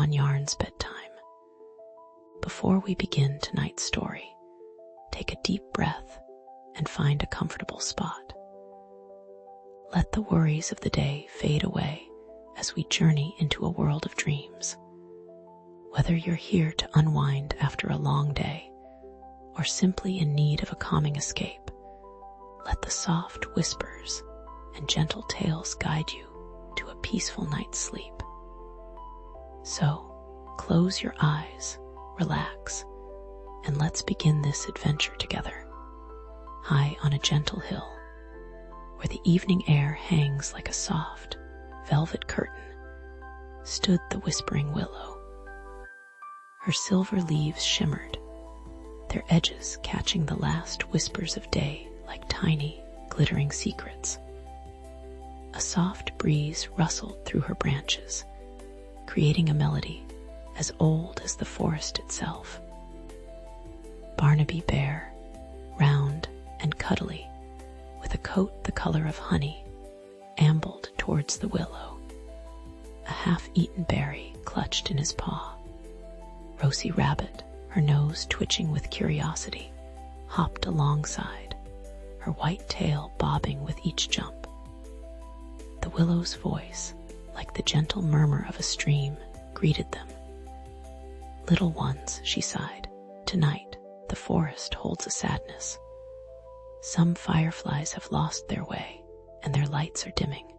YawnYarns Bedtime. Before we begin tonight's story, take a deep breath and find a comfortable spot. Let the worries of the day fade away as we journey into a world of dreams. Whether you're here to unwind after a long day or simply in need of a calming escape, let the soft whispers and gentle tales guide you to a peaceful night's sleep. So, close your eyes, relax, and let's begin this adventure together. High on a gentle hill, where the evening air hangs like a soft, velvet curtain, stood the whispering willow. Her silver leaves shimmered, their edges catching the last whispers of day like tiny, glittering secrets. A soft breeze rustled through her branches, creating a melody as old as the forest itself. Barnaby Bear, round and cuddly, with a coat the color of honey, ambled towards the willow, a half-eaten berry clutched in his paw. Rosie Rabbit, her nose twitching with curiosity, hopped alongside, her white tail bobbing with each jump. The willow's voice, like the gentle murmur of a stream, greeted them. "Little ones," she sighed, "tonight the forest holds a sadness. Some fireflies have lost their way, and their lights are dimming."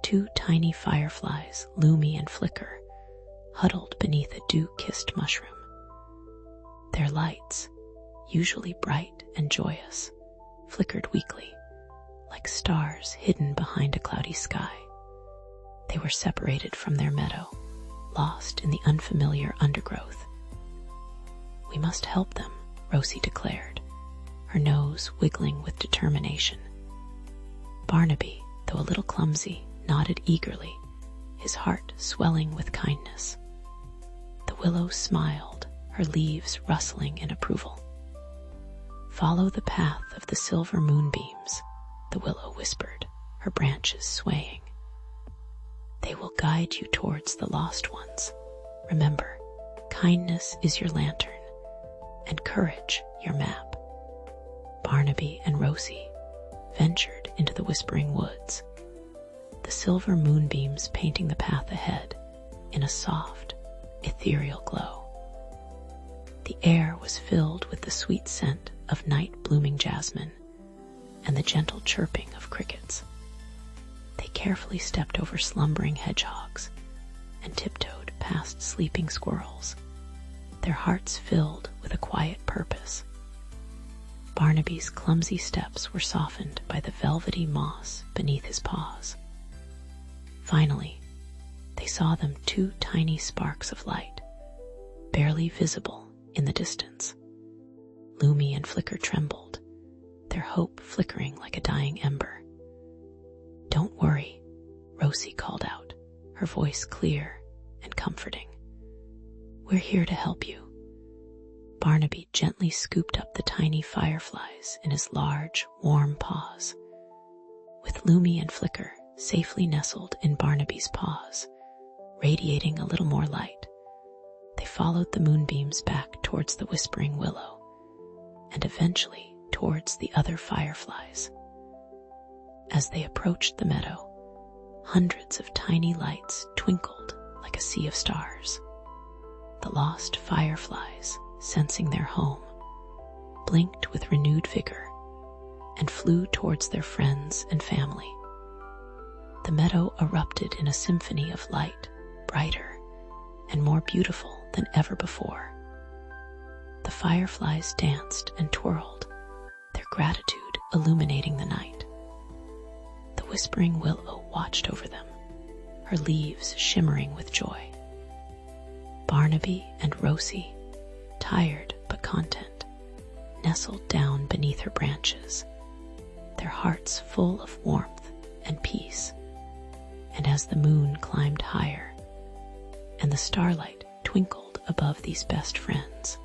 Two tiny fireflies, Lumi and Flicker, huddled beneath a dew-kissed mushroom. Their lights, usually bright and joyous, flickered weakly, like stars hidden behind a cloudy sky. They were separated from their meadow, lost in the unfamiliar undergrowth. "We must help them," Rosie declared, her nose wiggling with determination. Barnaby, though a little clumsy, nodded eagerly, his heart swelling with kindness. The willow smiled, her leaves rustling in approval. "Follow the path of the silver moonbeams," the willow whispered, her branches swaying. "They will guide you towards the lost ones. Remember, kindness is your lantern, and courage your map." Barnaby and Rosie ventured into the whispering woods, the silver moonbeams painting the path ahead in a soft, ethereal glow. The air was filled with the sweet scent of night-blooming jasmine and the gentle chirping of crickets. They carefully stepped over slumbering hedgehogs and tiptoed past sleeping squirrels, their hearts filled with a quiet purpose. Barnaby's clumsy steps were softened by the velvety moss beneath his paws. Finally, they saw them two tiny sparks of light, barely visible in the distance. Lumi and Flicker trembled, their hope flickering like a dying ember. "Don't worry," Rosie called out, her voice clear and comforting. "We're here to help you." Barnaby gently scooped up the tiny fireflies in his large, warm paws. With Lumi and Flicker safely nestled in Barnaby's paws, radiating a little more light, they followed the moonbeams back towards the whispering willow, and eventually towards the other fireflies. As they approached the meadow, hundreds of tiny lights twinkled like a sea of stars. The lost fireflies, sensing their home, blinked with renewed vigor and flew towards their friends and family. The meadow erupted in a symphony of light, brighter and more beautiful than ever before. The fireflies danced and twirled, their gratitude illuminating the night. The whispering willow watched over them, her leaves shimmering with joy. Barnaby and Rosie, tired but content, nestled down beneath her branches, their hearts full of warmth and peace. And as the moon climbed higher and the starlight twinkled above these best friends,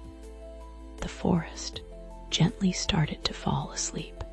the forest gently started to fall asleep.